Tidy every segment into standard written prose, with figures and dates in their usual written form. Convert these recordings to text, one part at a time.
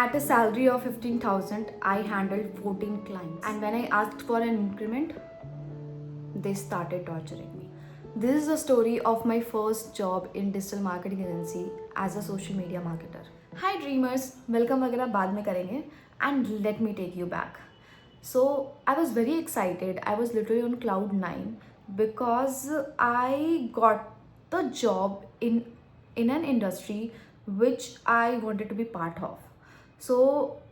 At a salary of 15,000, I handled 14 clients. And when I asked for an increment, they started torturing me. This is the story of my first job in digital marketing agency as a social media marketer. Hi dreamers, welcome वगैरह बाद में करेंगे and let me take you back. So I was very excited. I was literally on cloud 9 because I got the job in an industry which I wanted to be part of. So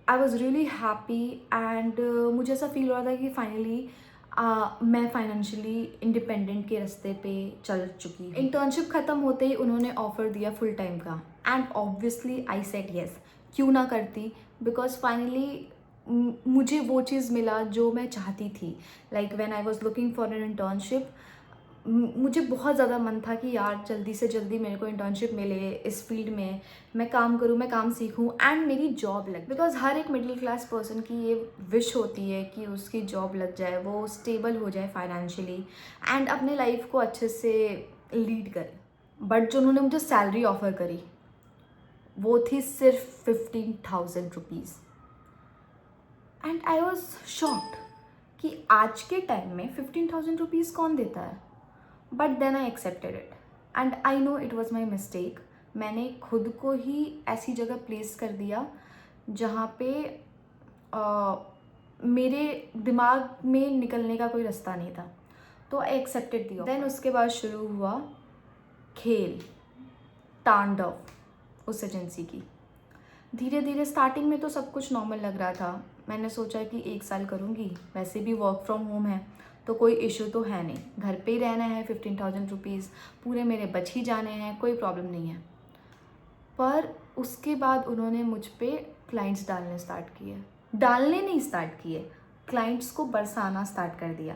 I was really happy and मुझे ऐसा feel हो रहा था कि finally मैं financially independent के रास्ते पे चल चुकी। इंटर्नशिप ख़त्म होते ही उन्होंने ऑफ़र दिया फुल टाइम का and obviously I said yes, क्यों ना करती, बिकॉज फाइनली मुझे वो चीज़ मिला जो मैं चाहती थी। Like when I was looking for an internship, मुझे बहुत ज़्यादा मन था कि यार जल्दी से जल्दी मेरे को इंटर्नशिप मिले इस फील्ड में, मैं काम करूँ, मैं काम सीखूँ एंड मेरी जॉब लग। बिकॉज हर एक मिडिल क्लास पर्सन की ये विश होती है कि उसकी जॉब लग जाए, वो स्टेबल हो जाए फाइनेंशियली एंड अपने लाइफ को अच्छे से लीड करे। बट जो उन्होंने मुझे सैलरी ऑफ़र करी वो थी सिर्फ 15,000 rupees and I was shocked कि आज के टाइम में 15,000 रुपीज़ कौन देता है। But then I accepted it and I know it was my mistake. मैंने खुद को ही ऐसी जगह प्लेस कर दिया जहाँ पे मेरे दिमाग में निकलने का कोई रास्ता नहीं था, तो आई एक्सेप्टेड दिया। देन उसके बाद शुरू हुआ खेल तांडव उस एजेंसी की। धीरे धीरे स्टार्टिंग में तो सब कुछ नॉर्मल लग रहा था। मैंने सोचा कि 1 साल करूँगी, वैसे भी वर्क फ्रॉम होम है तो कोई इशू तो है नहीं, घर पे ही रहना है, 15,000 रुपीज़ पूरे मेरे बच ही जाने हैं, कोई प्रॉब्लम नहीं है। पर उसके बाद उन्होंने मुझ पे क्लाइंट्स डालने नहीं स्टार्ट किए, क्लाइंट्स को बरसाना स्टार्ट कर दिया।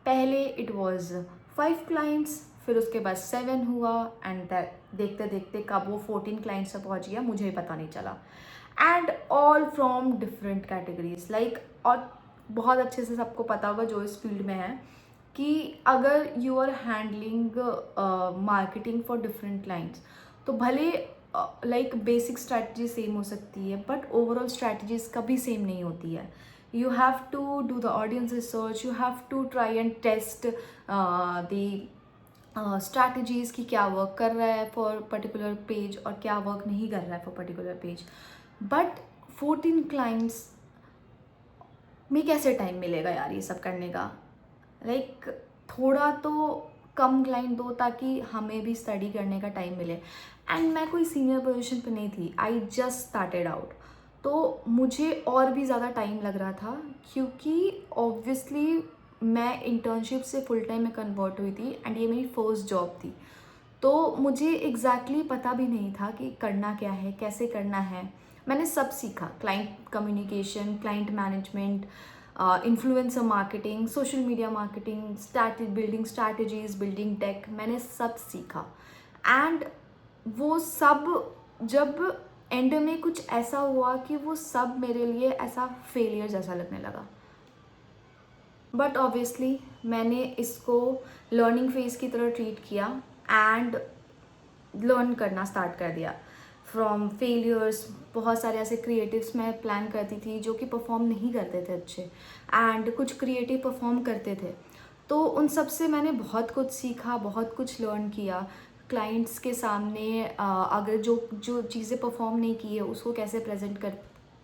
पहले इट वाज 5 क्लाइंट्स, फिर उसके बाद 7 हुआ एंड देखते देखते कब वो 14 क्लाइंट्स से पहुंच गया मुझे ही पता नहीं चला। And all from different categories like, और बहुत अच्छे से सबको पता होगा जो इस फील्ड में है कि अगर you are handling marketing for different clients तो भले लाइक बेसिक स्ट्रैटेजी सेम हो सकती है बट ओवरऑल स्ट्रैटेजीज कभी सेम नहीं होती है। You have to do the audience research, you have to try and test the strategies की क्या वर्क कर रहा है फॉर पर्टिकुलर पेज और क्या वर्क नहीं कर रहा है for particular page. But 14 clients में कैसे टाइम मिलेगा यार ये सब करने का। लाइक थोड़ा तो कम क्लाइंट दो ताकि हमें भी स्टडी करने का टाइम मिले। एंड मैं कोई सीनियर पोजीशन पे नहीं थी, आई जस्ट स्टार्टेड आउट, तो मुझे और भी ज़्यादा टाइम लग रहा था क्योंकि ऑब्वियसली मैं इंटर्नशिप से फुल टाइम में कन्वर्ट हुई थी एंड ये मेरी फर्स्ट जॉब थी। तो मुझे एग्जैक्टली पता भी नहीं था कि करना क्या है, कैसे करना है। मैंने सब सीखा, client communication, client management, influencer marketing, social media marketing, building strategies, building tech, मैंने सब सीखा। एंड वो सब जब एंड में कुछ ऐसा हुआ कि वो सब मेरे लिए ऐसा फेलियर जैसा लगने लगा। बट ऑब्वियसली मैंने इसको लर्निंग फेज की तरह ट्रीट किया एंड लर्न करना स्टार्ट कर दिया फ्रॉम फेलियर्स। बहुत सारे ऐसे क्रिएटिव्स मैं प्लान करती थी जो कि परफॉर्म नहीं करते थे अच्छे एंड कुछ क्रिएटिव परफॉर्म करते थे, तो उन सब से मैंने बहुत कुछ सीखा, बहुत कुछ लर्न किया। क्लाइंट्स के सामने अगर जो जो चीज़ें परफॉर्म नहीं की है उसको कैसे प्रेजेंट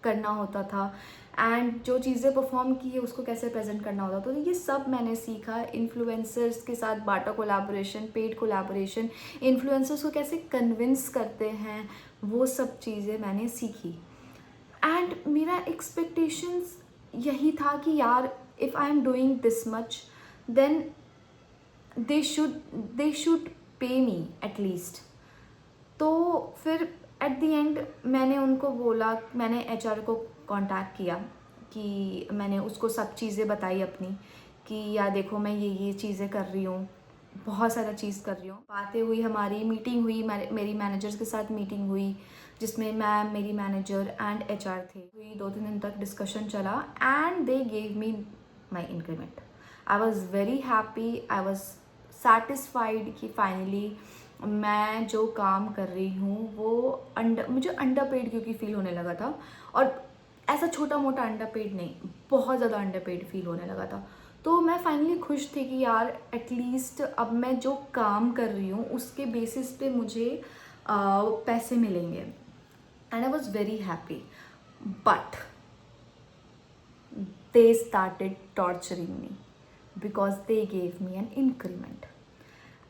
करना होता था एंड जो चीज़ें परफॉर्म की है उसको कैसे प्रेजेंट करना होता था, तो ये सब मैंने सीखा। इन्फ्लुएंसर्स के साथ बाटा कोलैबोरेशन, पेड कोलैबोरेशन, इन्फ्लुएंसर्स को कैसे कन्विंस करते हैं, वो सब चीज़ें मैंने सीखी। एंड मेरा एक्सपेक्टेशंस यही था कि यार if I am doing this much then they should pay me at least. तो फिर एट द एंड मैंने उनको बोला, मैंने एचआर को कांटेक्ट किया कि मैंने उसको सब चीज़ें बताई अपनी कि यार देखो मैं ये चीज़ें कर रही हूँ, बहुत सारा चीज़ कर रही हूँ। बातें हुई, हमारी मीटिंग हुई, मेरी मैनेजर्स के साथ मीटिंग हुई जिसमें मैम, मेरी मैनेजर एंड एचआर थे। हुई 2-3 दिन तक डिस्कशन चला and they gave me my increment. I was very happy, I was satisfied कि फाइनली मैं जो काम कर रही हूँ वो मुझे अंडर पेड क्योंकि फ़ील होने लगा था, और ऐसा छोटा मोटा अंडर पेड नहीं, बहुत ज़्यादा अंडर पेड फ़ील होने लगा था। तो मैं फाइनली खुश थी कि यार एटलीस्ट अब मैं जो काम कर रही हूँ उसके बेसिस पे मुझे पैसे मिलेंगे, and I was very happy. But they started torturing me because they gave me an increment,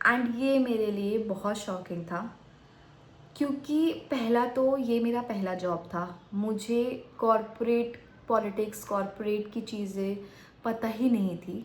and ये मेरे लिए बहुत शॉकिंग था, क्योंकि पहला तो ये मेरा पहला जॉब था, मुझे कॉरपोरेट पॉलिटिक्स, कॉरपोरेट की चीज़ें पता ही नहीं थी।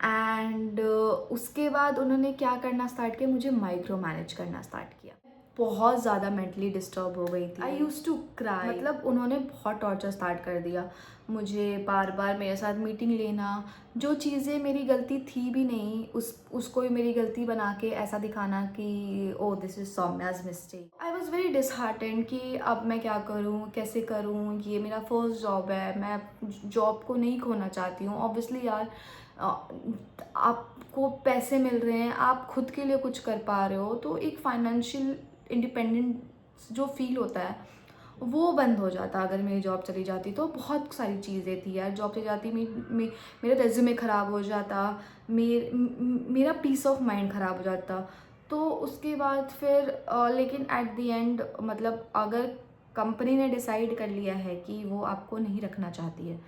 एंड उसके बाद उन्होंने क्या करना स्टार्ट किया, मुझे माइक्रो मैनेज करना स्टार्ट किया। बहुत ज़्यादा मेंटली डिस्टर्ब हो गई थी, आई यूज़ टू क्राई। मतलब उन्होंने बहुत टॉर्चर स्टार्ट कर दिया, मुझे बार बार मेरे साथ मीटिंग लेना, जो चीज़ें मेरी गलती थी भी नहीं उसको भी मेरी गलती बना के ऐसा दिखाना कि oh this is Soumya's mistake. I was very disheartened कि अब मैं क्या करूँ, कैसे करूँ, ये मेरा फर्स्ट जॉब है, मैं जॉब को नहीं खोना चाहती हूँ। ऑब्वियसली यार आपको पैसे मिल रहे हैं, आप खुद के लिए कुछ कर पा रहे हो, तो एक फाइनेंशियल इंडिपेंडेंस जो फील होता है वो बंद हो जाता। अगर मेरी जॉब चली जाती तो बहुत सारी चीज़ें थी यार, जॉब चली जाती मेरा रेज्यूमे ख़राब हो जाता, मेरा पीस ऑफ माइंड ख़राब हो जाता। तो उसके बाद फिर लेकिन एट द एंड मतलब अगर कंपनी ने डिसाइड कर लिया है कि वो आपको नहीं रखना चाहती है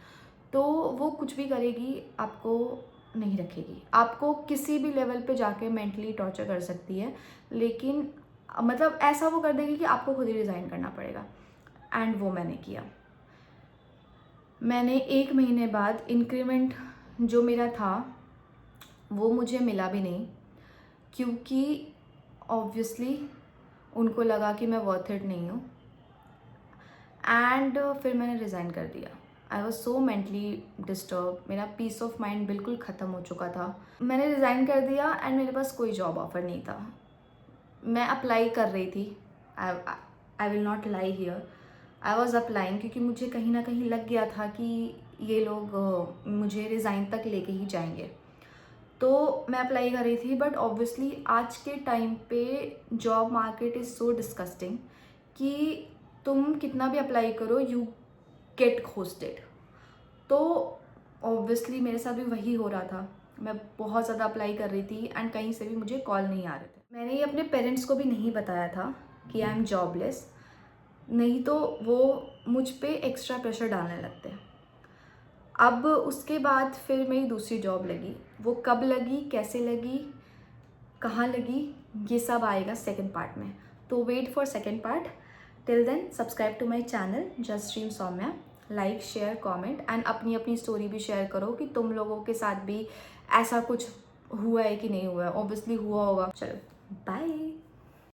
तो वो कुछ भी करेगी, आपको नहीं रखेगी। आपको किसी भी लेवल पे जाके मेंटली टॉर्चर कर सकती है, लेकिन मतलब ऐसा वो कर देगी कि आपको खुद ही रिज़ाइन करना पड़ेगा। एंड वो मैंने किया। मैंने 1 महीने बाद इंक्रीमेंट जो मेरा था वो मुझे मिला भी नहीं, क्योंकि ऑब्वियसली उनको लगा कि मैं वर्थ इट नहीं हूँ। एंड फिर मैंने रिज़ाइन कर दिया। I was so mentally disturb, मेरा पीस ऑफ माइंड बिल्कुल ख़त्म हो चुका था। मैंने रिज़ाइन कर दिया एंड मेरे पास कोई जॉब ऑफ़र नहीं था। मैं अप्लाई कर रही थी, I will not lie here, I was applying, क्योंकि मुझे कहीं ना कहीं लग गया था कि ये लोग मुझे रिज़ाइन तक लेके ही जाएंगे। तो मैं अप्लाई कर रही थी, बट ऑब्वियसली आज के टाइम पे job market is so disgusting कि तुम कितना भी अप्लाई करो यू गेट घोस्टेड। तो ऑब्वियसली मेरे साथ भी वही हो रहा था, मैं बहुत ज़्यादा अप्लाई कर रही थी एंड कहीं से भी मुझे कॉल नहीं आ रहे थे। मैंने ये अपने पेरेंट्स को भी नहीं बताया था कि आई एम जॉबलेस, नहीं तो वो मुझ पे एक्स्ट्रा प्रेशर डालने लगते हैं। अब उसके बाद फिर मेरी दूसरी जॉब लगी, वो कब लगी, कैसे लगी, कहाँ लगी, ये सब आएगा सेकंड पार्ट में, तो wait for second part. Till then subscribe to my channel just stream Saumya, like share comment and अपनी अपनी स्टोरी भी शेयर करो कि तुम लोगों के साथ भी ऐसा कुछ हुआ है कि नहीं हुआ है। ऑब्वियसली हुआ होगा। चलो बाय।